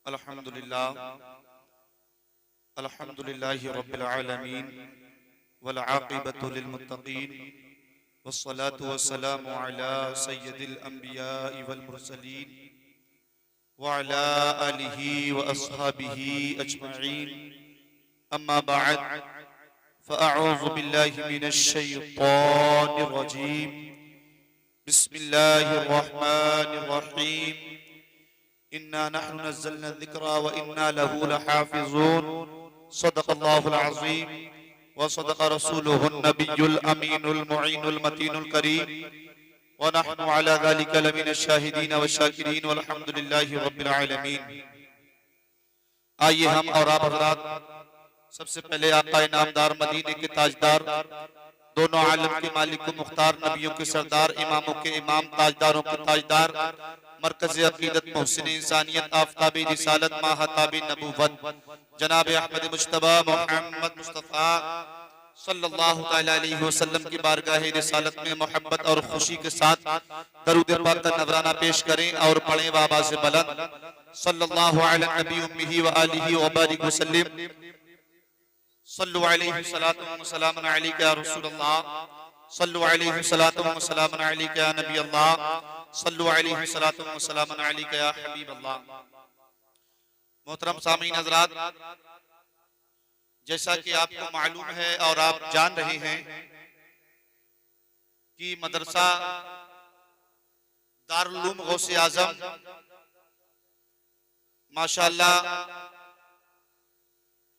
अल्हम्दुलिल्लाह अल्हम्दुलिल्लाहि रब्बिल आलमीन वल आक़िबतु लिल मुत्तक़ीन वस्सलातु वस्सलामु अला सय्यिदिल अंबियाइ वल मुरसलीन व अला आलिहि व अस्हाबिहि अजमईन अम्मा बअद फ़अऊज़ु बिल्लाहि मिनश शैतानिर रजीम बिस्मिल्लाहिर रहमानिर रहीम इन्ना नहनु नज़्ज़लना ज़िक्रा व इन्ना लहू लहाफ़िज़ून सदक़ल्लाहुल अज़ीम व सदक़ रसूलुहुन नबियुल अमीनुल मुईनुल मतीनुल करीम व नहनु अला ज़ालिका लमिनश शाहिदीन व शाकिरीन वल्हम्दुलिल्लाहि रब्बिल आलमीन। आइए हम और आप हज़रात सबसे पहले आका नामदार मदीने के ताजदार दोनों आलम के मालिक को मुख्तार नबियों के सरदार इमामों के इमाम ताजदारों के ताजदार मरकज़ अक़ीदत मोहसिन इंसानियत आफ़ताबी रिसालत माहताबी नबूवत जनाब अहमद मुज्तबा मोहम्मद मुस्तफ़ा सल्लल्लाहु तआला अलैहि वसल्लम की बारगाह रिसालत में मोहब्बत और खुशी के साथ दरूद पाक का नज़राना पेश करें और पढ़ें आवाज़ बुलंद सल्लल्लाहु अला नबी उम्मिही व आलिहि व बारिक वसल्लम सल्लु अलैहि सलातु व सलामुन अलैका या रसूलल्लाह सल्लु अलैहि सलातु व सलामुन अलैका या नबी अल्लाह सल्लु अलैहि सलातु व सलामुन अलैका या हबीब अल्लाह। मोहतरम सामीन हज़रात, जैसा कि आपको मालूम है और आप जान रहे हैं कि मदरसा दारुल उलूम गौसे आज़म माशाअल्लाह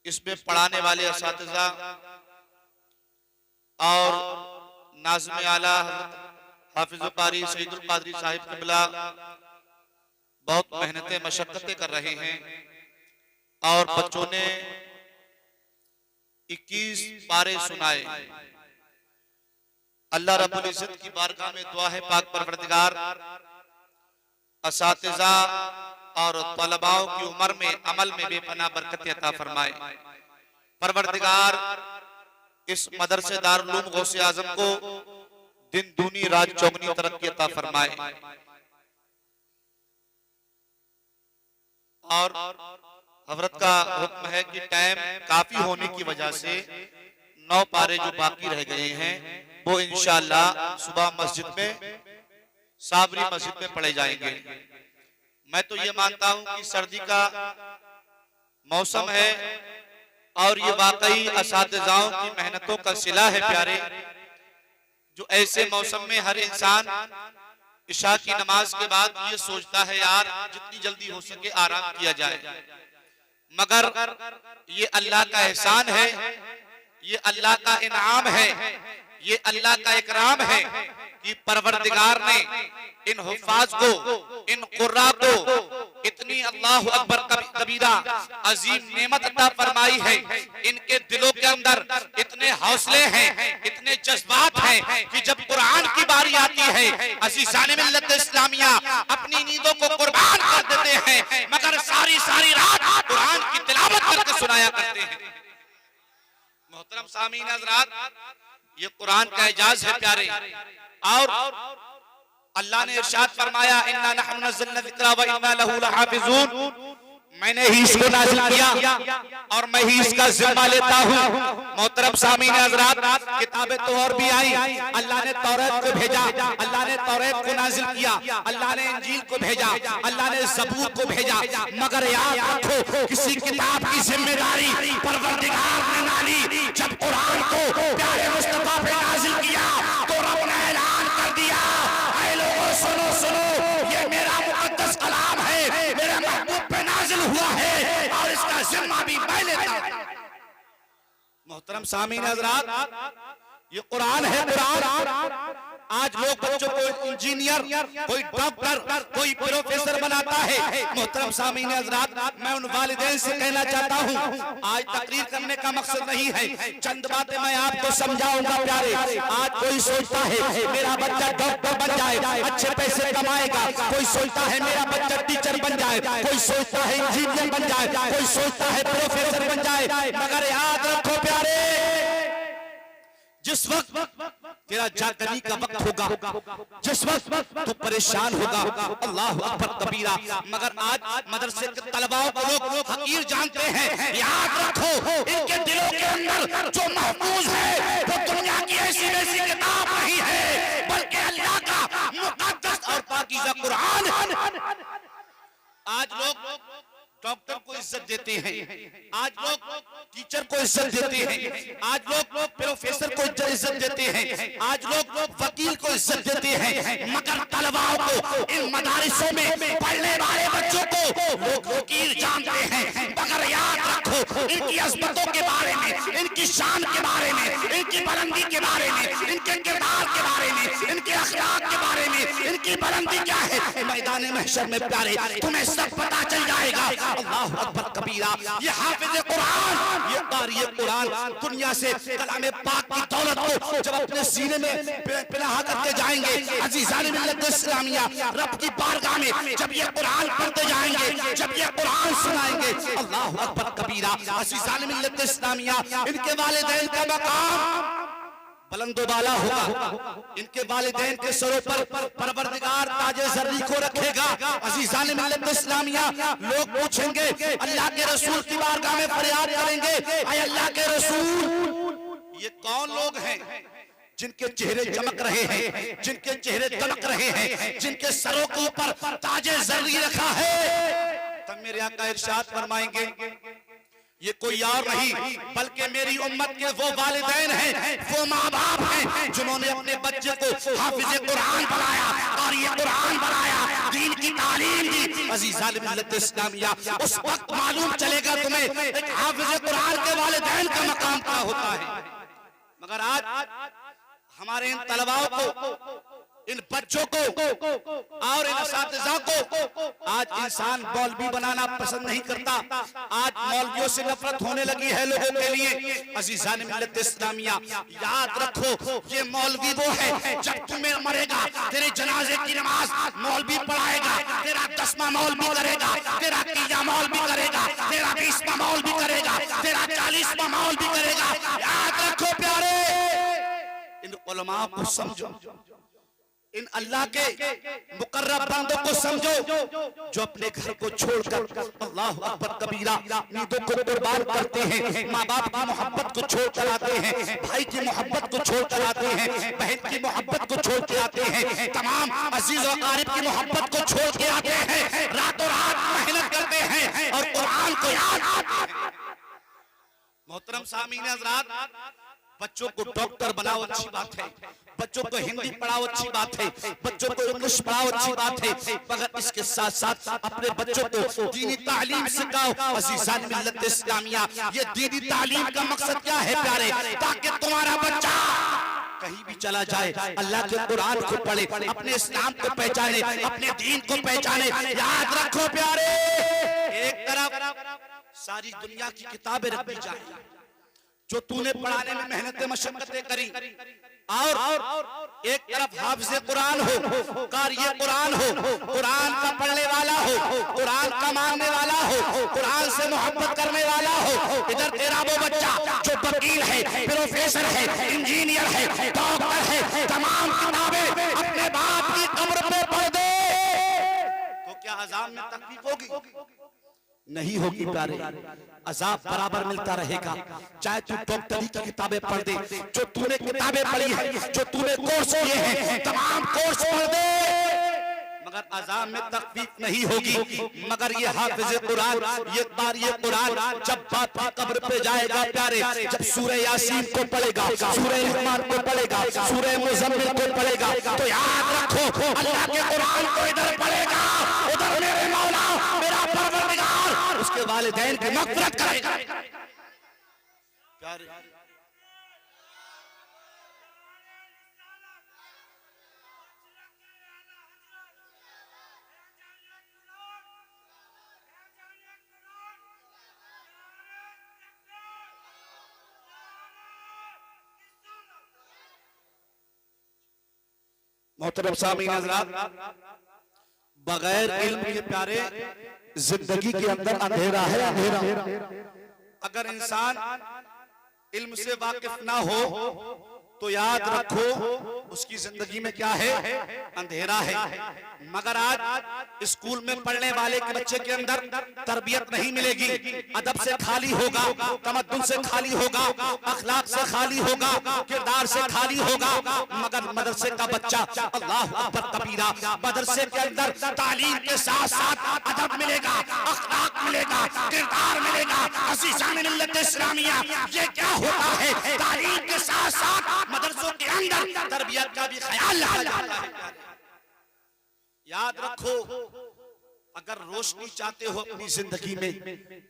इसमें पढ़ाने वाले असातिज़ा और नाज़िम आला हाफिज़ कारी सईदुल कादरी साहिब क़िबला बहुत मेहनतें मशक्क़तें कर रहे हैं और बच्चों ने 21 पारे सुनाए। अल्लाह रब्बुल इज़्ज़त की बारगाह में दुआ है पाक परवरदिगार असातिज़ा और तलबाओं की उम्र में अमल में बेपनाह बरकत अता फरमाए। परवरदिगार इस मदरसे दारुल उलूम गौसे आज़म को दिन दूनी रात चौगनी तरक्की अता फरमाए। और हज़रत का हुक्म है कि टाइम काफी होने की वजह से 9 पारे जो बाकी रह गए हैं वो इंशाअल्लाह सुबह मस्जिद में साबरी मस्जिद में पढ़े जाएंगे। मैं तो ये मानता हूं कि सर्दी का मौसम है और ये वाकई असातिज़ाओं की मेहनतों का सिला है प्यारे, जो ऐसे मौसम में हर इंसान इशा की नमाज के बाद ये सोचता है यार जितनी जल्दी हो सके आराम किया जाए, मगर ये अल्लाह का एहसान है, ये अल्लाह का इनाम है, ये अल्लाह का इकराम है कि परवरदिगार ने इन हुफ़ाज़ को, इन कुर्रा को इतनी अल्लाहु अकबर कबीरा अजीम नेमत अता फरमाई है। इनके दिलों के अंदर इतने हौसले हैं, इतने जज्बात हैं कि जब कुरान की बारी आती है अज़ीज़ान मिल्लत इस्लामिया अपनी नींदों को कुर्बान कर देते हैं, मगर सारी सारी रात कुरान की तिलावत करके सुनाया करते हैं। मोहतरम सामीन हज़रात, ये कुरान का एजाज है प्यारे। और अल्लाह ने इरशाद फरमाया इन्ना नहनु नज़्ज़लना ज़िक्रा व इन्ना लहू लहाफ़िज़ून, मैंने ही इसको नाज़िल किया और मैं ही इसका जिम्मा लेता हूँ। मोहतरम सामीन हज़रात, किताबें तो और भी आई, अल्लाह ने तौरात को भेजा, अल्लाह ने तौरात को नाज़िल किया, अल्लाह ने इंजील को भेजा, अल्लाह ने ज़बूर को भेजा, मगर याद रखो किसी किताब की जिम्मेदारी परवरदिगार ने ना ली। जब कुरान को प्यारे मुस्तफा पे नाज़िल किया तो रब ने ऐलान कर दिया, ऐ लोगों सुनो सुनो, ये मेरा मुक़द्दस कलाम है, मेरे महबूब पे नाज़िल हुआ है और इसका जिम्मा भी मैं लेता हूं। मोहतरम सामीन हज़रात, ये कुरान है कुरान। आज लोग बच्चों को इंजीनियर, कोई डॉक्टर, कोई प्रोफेसर बनाता है। मोहतरम सामीन हज़रात, मैं उन वालिदैन से कहना चाहता हूँ, आज तकरीर करने का मकसद नहीं है, चंद बातें मैं आपको समझाऊंगा प्यारे। आज कोई सोचता है मेरा बच्चा डॉक्टर बन जाए, अच्छे पैसे कमाएगा, कोई सोचता है मेरा बच्चा टीचर बन जाए, कोई सोचता है इंजीनियर बन जाए, कोई सोचता है प्रोफेसर बन जाए, मगर याद रखो प्यारे, जिस वक्त तेरा जागने का वक्त होगा, जिस वक्त तू परेशान होगा, अल्लाह अकबर कबीरा। मगर आज मदरसे के तलबाओं को लोग हकीर जानते हैं। याद रखो, इनके दिलों के अंदर जो महफूज है वो दुनिया की ऐसी वैसी किताब नहीं है, बल्कि अल्लाह का मुकद्दस और पाकीज़ा कुरान। आज लोग डॉक्टर को इज्जत देते हैं, आज लोग टीचर को इज्जत देते हैं, आज लोग प्रोफेसर को इज्जत देते हैं, आज लोग वकील को इज्जत देते हैं, मगर तलबाओं को, इन मदारिसों में पढ़ने वाले बच्चों को लोग वकील जानते हैं। मगर याद रखो, इनकी अज़मतों के बारे में, इनकी शान के बारे में, इनकी बुलंदी के बारे में, इनके किरदार के बारे में, इनके अखलाक के बारे में, इनकी बुलंदी क्या है, मैदान महशर में प्यारे तुम्हें सब पता चल जाएगा। अल्लाह अकबर कबीरा। ये हाफिज़ कुरान, ये क़ारी कुरान दुनिया से कलाम पाक की दौलत को जब अपने सीने में पिनाहा करके जाएंगे, अज़ीज़ान मिल्लत इस्लामिया रब की बारगाह में जब ये कुरान पढ़ते जाएंगे, जब ये कुरान सुनाएंगे, अल्लाह अकबर कबीरा। अज़ीज़ान मिल्लत इस्लामिया, इनके वालिदैन का मकाम बुलंदोबाला होगा, इनके वालिदैन के सरों पर परवरदिगार ताजे ज़र्री को रखेगा। अज़ीज़ान मिल्लत इस्लामिया, लोग पूछेंगे, अल्लाह के रसूल की बारगाह में फरियाद करेंगे, ऐ अल्लाह के रसूल, ये कौन लोग हैं जिनके चेहरे चमक रहे हैं, जिनके चेहरे दमक रहे हैं, जिनके सरों के ऊपर ताजे ज़र्री रखा है? तब मेरे आका इरशाद फरमाएंगे, ये कोई और नहीं बल्कि मेरी उम्मत के वो वालिदैन हैं, वो माँ बाप हैं जिन्होंने अपने बच्चे को हाफिज़े कुरान बनाया और ये कुरान बनाया, दीन की तालीम दी। अज़ीज़ान मिल्लत इस्लामिया, उस वक्त मालूम चलेगा तुम्हें एक हाफिज़े कुरान के वालिदैन का मकाम क्या होता है। मगर आज हमारे इन तलबाओं को, इन बच्चों को और इन असातिज़ा को आज इंसान मौलवी बनाना पसंद नहीं करता। आज मौलवियों से नफरत होने लगी है लोगों के लिए। अज़ीज़ान मिल्लत इस्लामिया, याद रखो, ये मौलवी वो है, जब तुम्हें मरेगा तेरे जनाजे की नमाज मौलवी पढ़ाएगा, तेरा 10वां मौलवी करेगा, तेरा 3वां मौलवी करेगा, तेरा 20वां मौलवी करेगा, तेरा 40वां मौलवी करेगा। याद रखो प्यारे, इन उलमा को समझो, इन अल्लाह के मुकर्रब बंदों को समझो जो अपने घर को छोड़कर, अल्लाह अकबर कबीरा, नींदों को कुर्बान करते हैं, माँ बाप की मोहब्बत को छोड़ कर आते हैं, भाई की मोहब्बत को छोड़ कर आते हैं, बहन की मोहब्बत को छोड़ के आते हैं, तमाम अजीज और क़रीब की मोहब्बत को छोड़ के आते हैं, रातों रात मेहनत करते हैं और कुरान को याद। मोहतरम सामीन हज़रात, बच्चों को डॉक्टर बनाओ अच्छी बात है, बच्चों को हिंदी पढ़ाओ अच्छी बात है, बच्चों को इंग्लिश पढ़ाओ अच्छी बात है, मगर इसके साथ साथ अपने बच्चों को दीनी तालीम सिखाओ। अज़ीज़ान मिल्लत इस्लामिया, ये दीनी तालीम का मकसद क्या है प्यारे? ताकि तुम्हारा बच्चा कहीं भी चला जाए अल्लाह के कुरान को पढ़े, अपने इस्लाम को पहचाने, अपने दीन को पहचाने। याद रखो प्यारे, एक तरफ सारी दुनिया की किताबें रखी जाए जो तूने पढ़ाने में मेहनत मशक्कतें करी, और एक तरफ हाफिज़े कुरान हो, क़ारी कुरान हो, कुरान का पढ़ने वाला हो, कुरान का मानने वाला हो, कुरान से मोहब्बत करने वाला हो। इधर तेरा वो बच्चा जो वकील है, प्रोफेसर है, इंजीनियर है, डॉक्टर है, तमाम किताबें अपने बाप की कब्र पे पढ़ दे, तो क्या अज़ाब में तकलीफ होगी? नहीं होगी प्यारे, अज़ाब बराबर मिलता रहेगा। चाहे तू डॉक्टरी की किताबें पढ़ दे, जो तूने किताबें पढ़ी है, जो तूने कोर्स किए हैं, तमाम कोर्स पढ़ दे, मगर अज़ाब में तकलीफ नहीं होगी। मगर ये हाफिज़े कुरान, ये क़ारी कुरान जब बाप की कब्र पे जाएगा प्यारे, जब सूरह यासीन को पढ़ेगा, सूरह रहमान को पढ़ेगा, सूरह मुज़म्मिल को पढ़ेगा, तो याद रखो अल्लाह के कुरान को इधर पढ़ेगा, उधर मेरे मौला मेरा परवरदिगार उसके वालिदैन की मग़फ़िरत करेगा। प्यारे मोहतरम सामीन हज़रात, बगैर इल्म के प्यारे जिंदगी के अंदर अंधेरा है, अंधेरा। अगर इंसान इल्म से वाकिफ ना हो तो याद रखो उसकी जिंदगी में क्या है, अंधेरा है। मगर आज स्कूल में पढ़ने वाले के बच्चे के अंदर तरबियत नहीं मिलेगी, अदब से खाली होगा, तमद्दुन से खाली होगा, अखलाक से खाली होगा, किरदार से खाली होगा। मगर मदरसे का बच्चा, अल्लाह अकबर कबीरा, मदरसे के अंदर तालीम के साथ साथ अदब मिलेगा, अखलाक मिलेगा, किरदार मिलेगा। अज़ीज़ान मिल्लत इस्लामिया, ये क्या होता है, तालीम के साथ साथ मदरसों के अंदर तरबियत का भी ख्याल रखा जाता है। याद रखो, अगर रोशनी चाहते हो अपनी जिंदगी में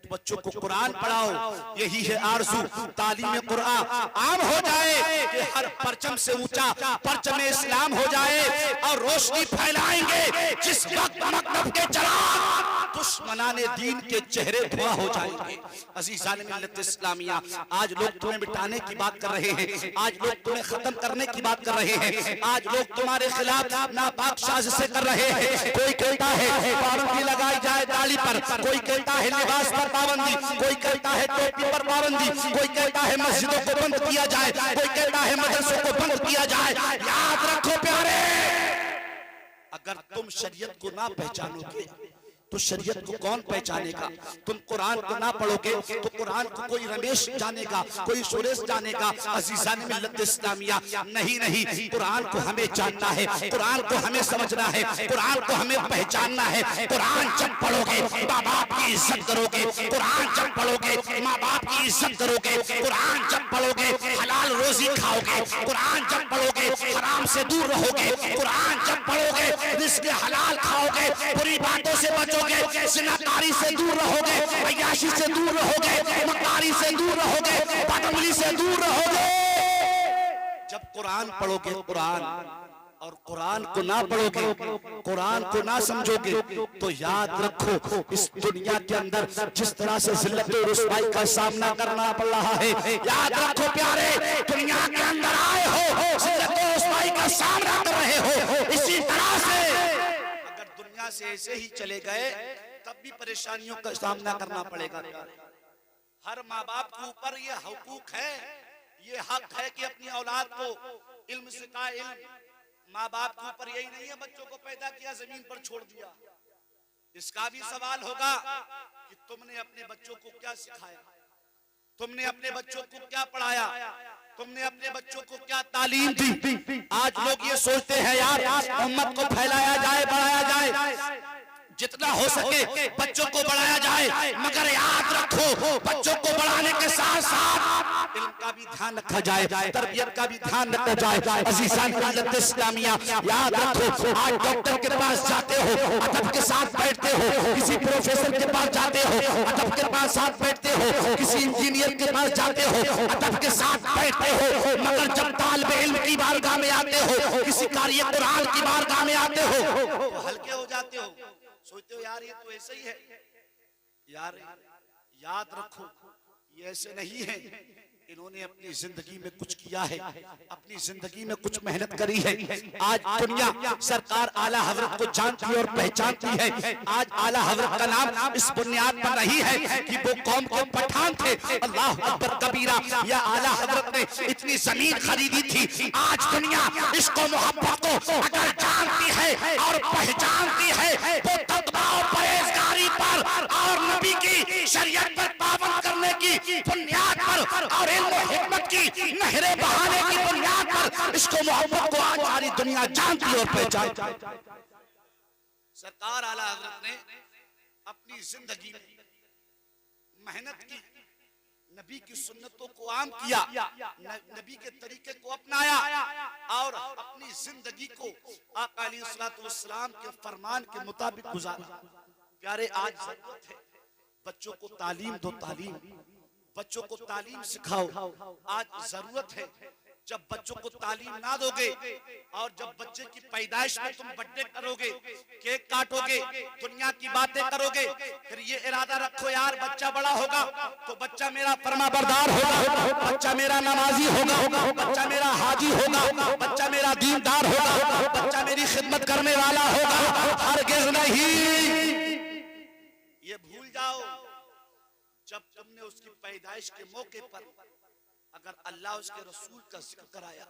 तो बच्चों को कुरान पढ़ाओ। यही है आरज़ू, तालीम कुरान आम हो जाए कि हर परचम से ऊंचा परचम इस्लाम हो जाए और रोशनी फैलाएंगे। जिस वक्त मकतब के चराग दुश्मनाने दीन के चेहरे धुआं हो जाएंगे। अज़ीज़ान मिल्लत इस्लामिया, आज लोग तुम्हें मिटाने की बात कर रहे हैं, आज लोग तुम्हें खत्म करने की बात कर रहे हैं, आज लोग तुम्हारे खिलाफ नापाक साजिशें कर रहे हैं। कोई कहता है पाबंदी लगाई जाए दाढ़ी पर, कोई कहता है लिबास पर पाबंदी, कोई कहता है टोपी पर पाबंदी, कोई कहता है मस्जिदों को बंद किया जाए, कोई कहता है मदरसों को बंद किया जाए। याद रखो प्यारे, अगर तुम शरीयत को ना पहचानोगे तो शरीयत को कौन पहचानेगा। तुम कुरान को ना पढ़ोगे तो कुरान को कोई रमेश जानेगा, कोई सुरेश जानेगा। अज़ीज़ान मिल्लत इस्लामिया, नहीं नहीं, कुरान को हमें जानना है, कुरान को हमें समझना है, कुरान को हमें पहचानना है। कुरान जब पढ़ोगे माँ बाप की इज्जत करोगे, कुरान जब पढ़ोगे माँ बाप की इज्जत करोगे, कुरान जब पढ़ोगे हलाल रोजी खाओगे, कुरान जब पढ़ोगे हराम से दूर रहोगे, कुरान जब पढ़ोगे रिज़्क़ हलाल खाओगे, बुरी बातों से बचोगे, ज़िनाकारी से दूर रहोगे, अय्याशी से दूर रहोगे, मक्कारी से दूर रहोगे, बदअमली से दूर रहोगे। जब कुरान पढ़ोगे कुरान और कुरान को ना पढ़ोगे, कुरान को ना समझोगे तो याद रखो इस दुनिया के अंदर जिस तरह से जिल्लत और रुसवाई का सामना करना पड़ रहा है, याद रखो प्यारे, दुनिया के अंदर आए हो जिल्लत और रुसवाई का सामना कर रहे हो। इसी तरह से दुनिया से ऐसे ही चले गए तब भी परेशानियों का सामना करना पड़ेगा। हर माँ बाप के ऊपर ये हुकूक है, ये हक है कि अपनी औलाद को इल्म सिखाए। माँ बाप के ऊपर यही नहीं है बच्चों को पैदा किया जमीन पर छोड़ दिया, इसका भी सवाल होगा कि तुमने अपने बच्चों को क्या सिखाया, तुमने अपने बच्चों को क्या पढ़ाया, तुमने अपने बच्चों को क्या तालीम दी। आज लोग ये सोचते हैं यार उम्मत को फैलाया जाए, बढ़ाया जाए, जितना हो सके बच्चों को बढ़ाया जाए। मगर याद रखो बच्चों को बढ़ाने के साथ साथ इल्म का भी ध्यान रखा जाए, तरबियत का भी ध्यान रखा जाए। अज़ीज़ान मिल्लत इस्लामिया, याद रखो आज डॉक्टर के पास जाते हो अदब के साथ बैठते हो, किसी प्रोफेसर के पास जाते हो अदब के साथ बैठते हो, किसी इंजीनियर के पास जाते हो अदब के साथ बैठते हो। मगर जब तालिब इल्म की बारगाह में आते हो, किसी कारी कुरान की बारगाह में आते हो तो हल्के हो जाते हो, सोचते हो यार ये तो ऐसे ही है। यार याद रखो ये ऐसे नहीं है, इन्होंने अपनी जिंदगी में कुछ किया है, अपनी जिंदगी में कुछ मेहनत करी है। आज दुनिया सरकार आला हजरत को जानती है और पहचानती है। आज आला हजरत का नाम इस बुनियाद पर नहीं है कि वो कौम के पठान थे, अल्लाह अकबर कबीरा, या आला हजरत ने इतनी जमीन खरीदी थी। आज दुनिया इसको मोहब्बत को अगर जानती है और पहचानती है तो तकवा परहेजगारी पर और नबी की शरीयत पर पाबंद करने की बुनियाद पर और हिकमत की नहरें बहाने की बुनियाद पर इसको मोहब्बत को आज सारी दुनिया जानती और पहचानती। सरकार आला हजरत ने अपनी जिंदगी में मेहनत की, नबी की सुन्नतों को आम किया, नबी के तरीके को अपनाया और अपनी जिंदगी को आका अलैहिस्सलाम के फरमान के मुताबिक गुजारा। प्यारे आज जरूरत है बच्चों को तालीम दो, तालीम, बच्चों को तालीम सिखाओ। आज जरूरत है, जब बच्चों को तालीम ना दोगे और जब बच्चे की पैदाइश में तुम बर्थडे करोगे, केक काटोगे, दुनिया की बातें करोगे, फिर ये इरादा रखो यार बच्चा बड़ा होगा तो बच्चा मेरा फरमाबरदार होगा, बच्चा मेरा नमाजी होगा, बच्चा मेरा हाजी होगा, बच्चा मेरा दीनदार होगा, बच्चा मेरी खिदमत करने वाला होगा। हरगिज़ नहीं, ये भूल जाओ जब तुमने उसकी पैदाइश के मौके पर अगर अल्लाह उसके रसूल का जिक्र कराया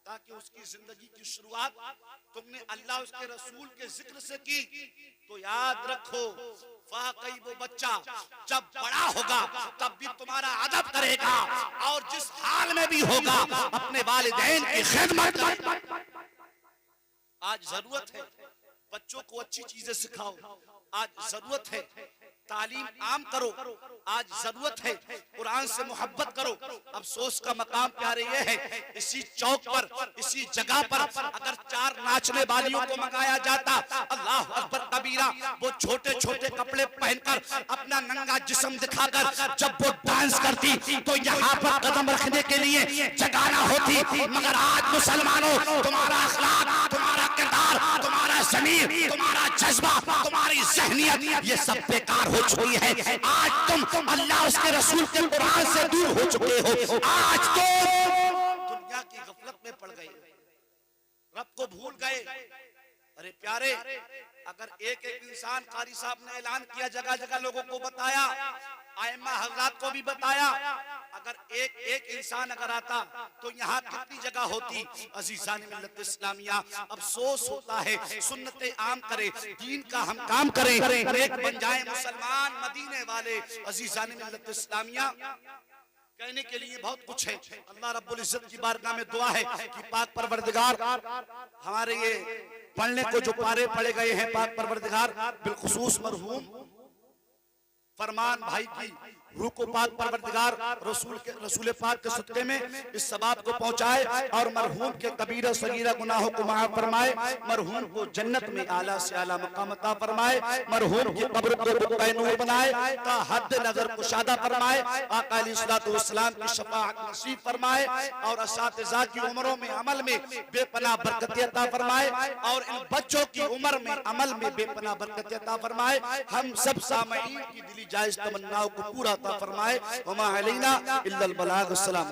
ताकि उसकी जिंदगी की शुरुआत तुमने अल्लाह उसके रसूल के जिक्र से की, तो याद रखो वाकई वो बच्चा जब बड़ा होगा तब भी तुम्हारा अदब करेगा और जिस हाल में भी होगा अपने वालिदैन की खिदमत करेगा। आज जरूरत है बच्चों को अच्छी चीजें सिखाओ, आज जरूरत है तालीम आम करो, आज जरूरत है कुरान से मोहब्बत करो। अफसोस का मकाम प्यारे ये है, इसी चौक पर इसी जगह पर अगर 4 नाचने वालियों को मंगाया जाता, अल्लाह अकबर कबीरा, वो छोटे छोटे कपड़े पहनकर अपना नंगा जिस्म दिखाकर जब वो डांस करती तो यहाँ पर कदम रखने के लिए जगह ना होती। मगर आज मुसलमानों, तुम्हारा अखलाक, तुम्हारा किरदार, तुम्हारा ज़मीर, तुम्हारा जज्बा, तुम्हारी ज़हनियत, ये सब बेकार हो चुकी है। आज तुम अल्लाह उसके रसूल के कुरान से दूर हो चुके हो। आज तुम दुनिया की गफलत में पड़ गए, रब को भूल गए। अरे प्यारे, अगर एक एक इंसान, कारी साहब ने ऐलान किया, जगह जगह लोगों को बताया, आइम्मा हज़रात को भी बताया, अगर एक एक इंसान अगर आता तो यहाँ कितनी जगह होती। अज़ीज़ान मिल्लत इस्लामिया, अफसोस होता है, सुन्नते आम करे, दीन का हम काम करें, एक बन जाए मुसलमान मदीने वाले। अज़ीज़ान मिल्लत इस्लामिया, कहने के लिए बहुत कुछ है। अल्लाह रब्बुल इज्जत की बारगाह में दुआ है कि पाक परवरदिगार हमारे ये पढ़ने को जो पारे पढ़े गए हैं, पाक परवरदिगार बिलखुसूस मरहूम फरमान भाई की रूह को पाक परवरदिगार रसूल पाक के सदक़े में इस सवाब को पहुंचाए और मरहूम के कबीरा सगीरा गुनाहों को माफ फरमाए, मरहूम को जन्नत में आला से आला मकाम अता फरमाए, मरहूम की कब्र को नूर बनाए, ता हद नजर कुशादा फरमाए, आका अलैहिस्सलातु वस्सलाम की शफाअत नसीब फरमाए और असातिज़ा की उम्रों में अमल में बेपनाह बरकत अता फरमाए और इन बच्चों की उम्र में अमल में बेपनाह बरकत अता फरमाए। हम सब सामईन की दिली जायज तमन्नाओं को पूरा फरमाए। वमा अलैना इल्लल बलाग। अस्सलाम।